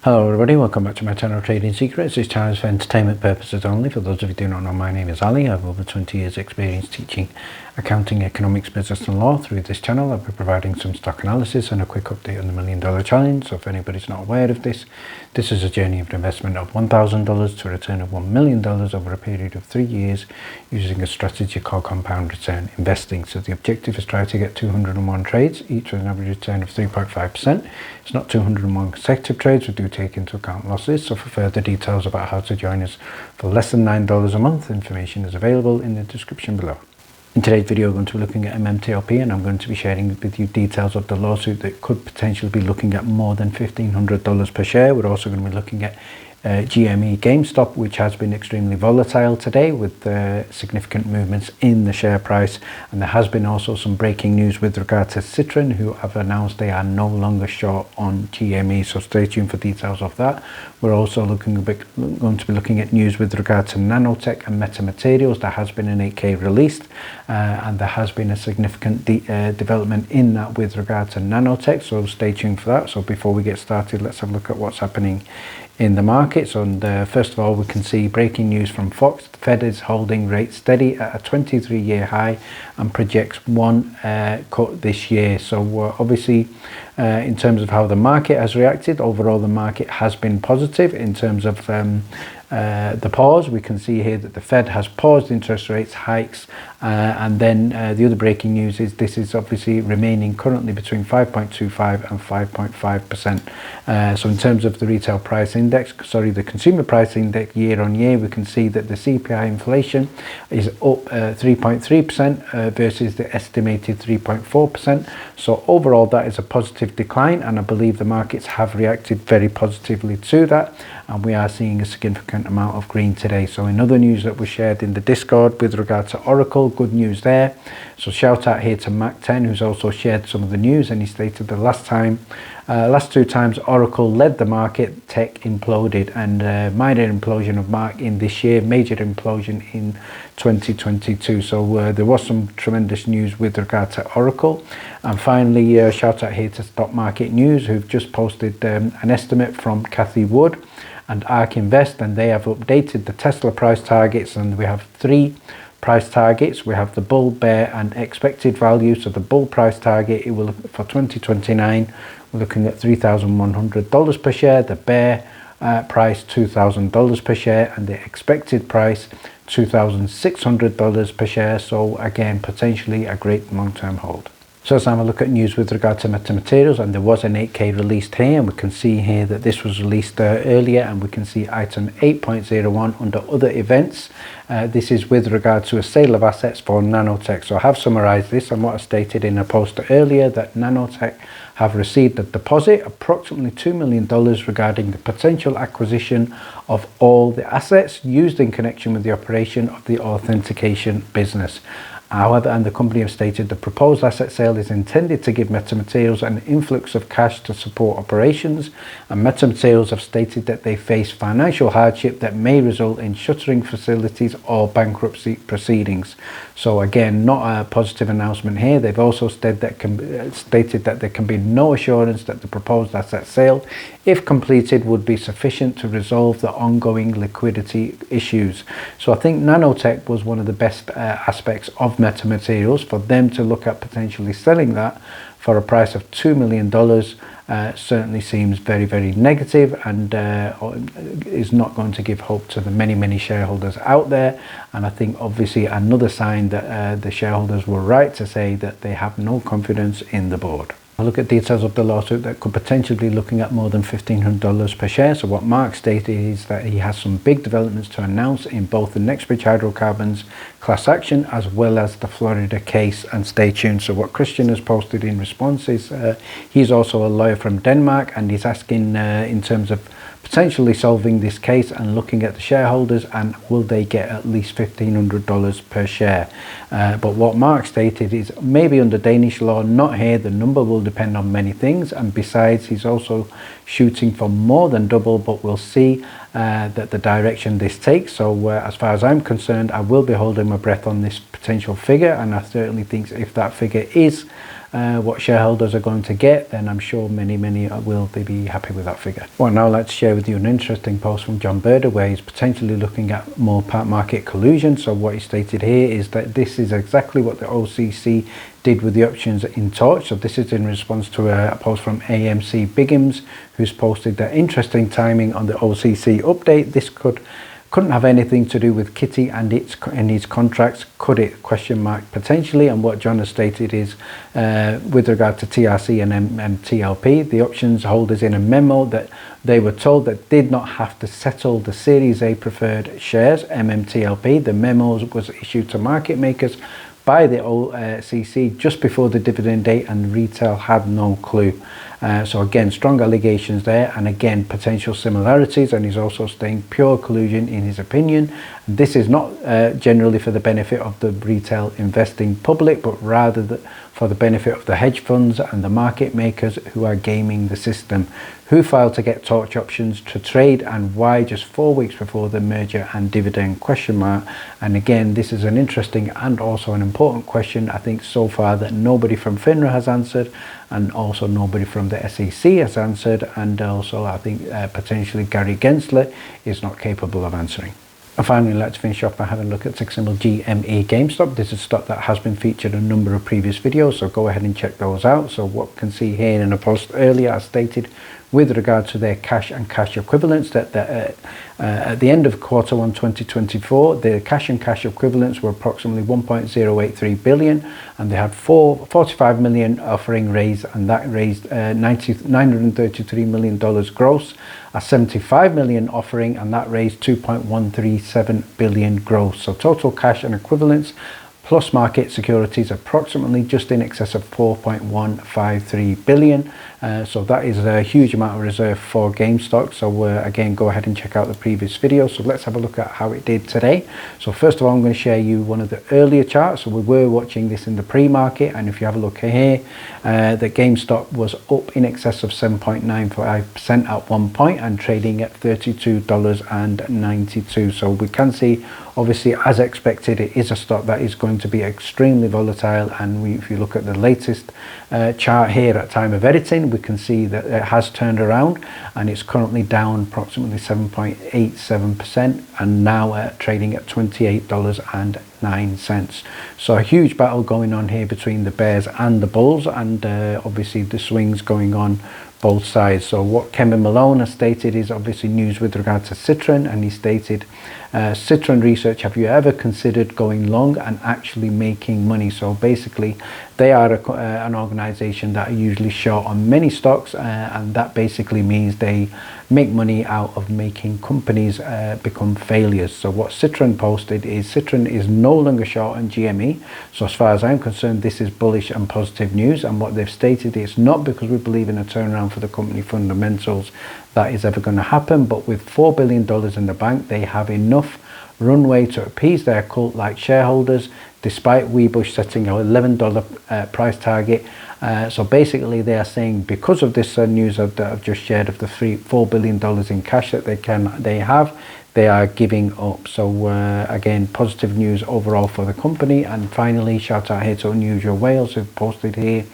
Hello everybody, welcome back to my channel Trading Secrets. This channel is for entertainment purposes only. For those of you who do not know, my name is Ali. I have over 20 years experience teaching accounting, economics, business and law. Through this channel I'll be providing some stock analysis and a quick update on the $1 Million Challenge. So if anybody's not aware of this is a journey of investment of $1,000 to a return of $1 million over a period of 3 years using a strategy called compound return investing. So the objective is try to get 201 trades, each with an average return of 3.5%. It's not 201 consecutive trades, we do take into account losses. So for further details about how to join us for less than $9 a month, information is available in the description below. In today's video, I'm going to be looking at MMTLP, and I'm going to be sharing with you details of the lawsuit that could potentially be looking at more than $1,500 per share. We're also going to be looking at GME Gamestop, which has been extremely volatile today with significant movements in the share price, and there has been also some breaking news with regard to Citron, who have announced they are no longer short on GME, so stay tuned for details of that. We're also going to be looking at news with regard to Nanotech and Meta Materials. There has been an 8K released and there has been a significant development in that with regard to Nanotech, so stay tuned for that. So before we get started, let's have a look at what's happening in the markets. And first of all, we can see breaking news from Fox. The Fed is holding rates steady at a 23-year high and projects one cut this year. So obviously in terms of how the market has reacted, overall the market has been positive. In terms of the pause, we can see here that the Fed has paused interest rates hikes, and then the other breaking news is this is obviously remaining currently between 5.25 and 5.5%. So in terms of the retail price index, the consumer price index year on year, we can see that the CPI inflation is up 3.3% versus the estimated 3.4%. So overall that is a positive decline, and I believe the markets have reacted very positively to that, and we are seeing a significant amount of green today. So in other news that was shared in the Discord with regard to Oracle, good news there. So shout out here to Mac 10, who's also shared some of the news, and he stated the last two times Oracle led the market, tech imploded, and minor implosion of Mark in this year, major implosion in 2022. So there was some tremendous news with regard to Oracle. And finally, shout out here to Stock Market News, who've just posted an estimate from Cathy Wood and ARK Invest, and they have updated the Tesla price targets, and we have 3 price targets. We have the bull, bear and expected value. So the bull price target, it will for 2029, we're looking at $3,100 per share, the bear price $2,000 per share, and the expected price $2,600 per share. So again, potentially a great long-term hold. So let's have a look at news with regard to Meta Materials, and there was an 8K released here, and we can see here that this was released earlier, and we can see item 8.01 under other events. This is with regard to a sale of assets for Nanotech. So I have summarized this and what I stated in a post earlier, that Nanotech have received a deposit, approximately $2 million, regarding the potential acquisition of all the assets used in connection with the operation of the authentication business. However, and the company have stated the proposed asset sale is intended to give Meta Materials an influx of cash to support operations, and Meta Materials have stated that they face financial hardship that may result in shuttering facilities or bankruptcy proceedings. So again, not a positive announcement here. They've also stated that there can be no assurance that the proposed asset sale, if completed, would be sufficient to resolve the ongoing liquidity issues. So I think Nanotech was one of the best aspects of Meta Materials. For them to look at potentially selling that for a price of $2 million certainly seems very, very negative, and is not going to give hope to the many shareholders out there. And I think obviously another sign that the shareholders were right to say that they have no confidence in the board. I'll look at details of the lawsuit that could potentially be looking at more than $1,500 per share. So what Mark stated is that he has some big developments to announce in both the Nexbridge Hydrocarbons class action as well as the Florida case, and stay tuned. So what Christian has posted in response is he's also a lawyer from Denmark, and he's asking in terms of potentially solving this case and looking at the shareholders and will they get at least $1,500 per share. But what Mark stated is maybe under Danish law, not here, the number will depend on many things, and besides he's also shooting for more than double, but we'll see that the direction this takes. So as far as I'm concerned, I will be holding my breath on this potential figure, and I certainly think if that figure is what shareholders are going to get, then I'm sure many will be happy with that figure. Well, now let's share with you an interesting post from John Berder where he's potentially looking at more market collusion. So what he stated here is that this is exactly what the OCC did with the options in Torch. So this is in response to a post from AMC Biggins, who's posted that interesting timing on the OCC update. This couldn't have anything to do with Kitty and its contracts, could it? Potentially. And what John has stated is with regard to TRC and MMTLP, the options holders in a memo that they were told that did not have to settle the Series A preferred shares, MMTLP. The memo was issued to market makers by the OCC just before the dividend date, and retail had no clue. So again, strong allegations there, and again, potential similarities, and he's also saying pure collusion in his opinion. This is not generally for the benefit of the retail investing public, but rather for the benefit of the hedge funds and the market makers who are gaming the system. Who filed to get Torch options to trade, and why just 4 weeks before the merger and dividend ? And again, this is an interesting and also an important question, I think, so far, that nobody from FINRA has answered, and also nobody from the SEC has answered, and also I think potentially Gary Gensler is not capable of answering. And finally, let's finish off by having a look at ticker symbol GME Gamestop. This is a stock that has been featured in a number of previous videos, so go ahead and check those out. So what we can see here in a post earlier, as stated, with regard to their cash and cash equivalents, that at the end of Q1 2024, their cash and cash equivalents were approximately 1.083 billion, and they had 45 million offering raised, and that raised $933 million gross, a 75 million offering, and that raised 2.137 billion gross. So total cash and equivalents plus market securities approximately just in excess of 4.153 billion. So that is a huge amount of reserve for GameStop. So again, go ahead and check out the previous video. So let's have a look at how it did today. So first of all, I'm going to share you one of the earlier charts. So we were watching this in the pre-market, and if you have a look here, the GameStop was up in excess of 7.95% at one point and trading at $32.92. So we can see, obviously, as expected, it is a stock that is going to be extremely volatile, and if you look at the latest chart here at time of editing, we can see that it has turned around, and it's currently down approximately 7.87% and now trading at $28.09. So a huge battle going on here between the bears and the bulls, and obviously the swings going on both sides. So what Kevin Malone has stated is obviously news with regard to Citron, and he stated, Citron Research, have you ever considered going long and actually making money? So basically they are an organization that are usually short on many stocks, and that basically means they make money out of making companies become failures. So what Citron posted is Citron is no longer short on GME. So as far as I'm concerned, this is bullish and positive news, and what they've stated is not because we believe in a turnaround for the company fundamentals that is ever going to happen, but with $4 billion in the bank, they have enough runway to appease their cult-like shareholders, despite Webull setting an $11 price target. So basically they are saying, because of this news that I've just shared of the $4 billion in cash that they have, they are giving up. So again, positive news overall for the company. And finally, shout out here to Unusual Wales, who've posted here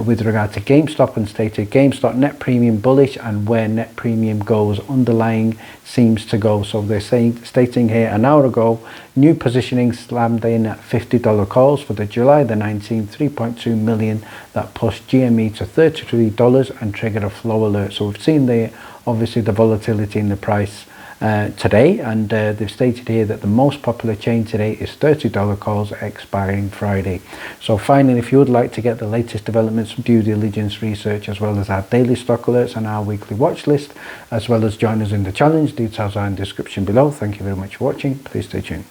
with regard to GameStop and stated GameStop net premium bullish, and where net premium goes, underlying seems to go. So they're stating here an hour ago, new positioning slammed in at $50 calls for the July the 19th, 3.2 million that pushed GME to $33 and triggered a flow alert. So we've seen obviously the volatility in the price today, and they've stated here that the most popular chain today is $30 calls expiring Friday. So finally, if you would like to get the latest developments, due diligence research, as well as our daily stock alerts and our weekly watch list, as well as join us in the challenge, details are in the description below. Thank you very much for watching. Please stay tuned.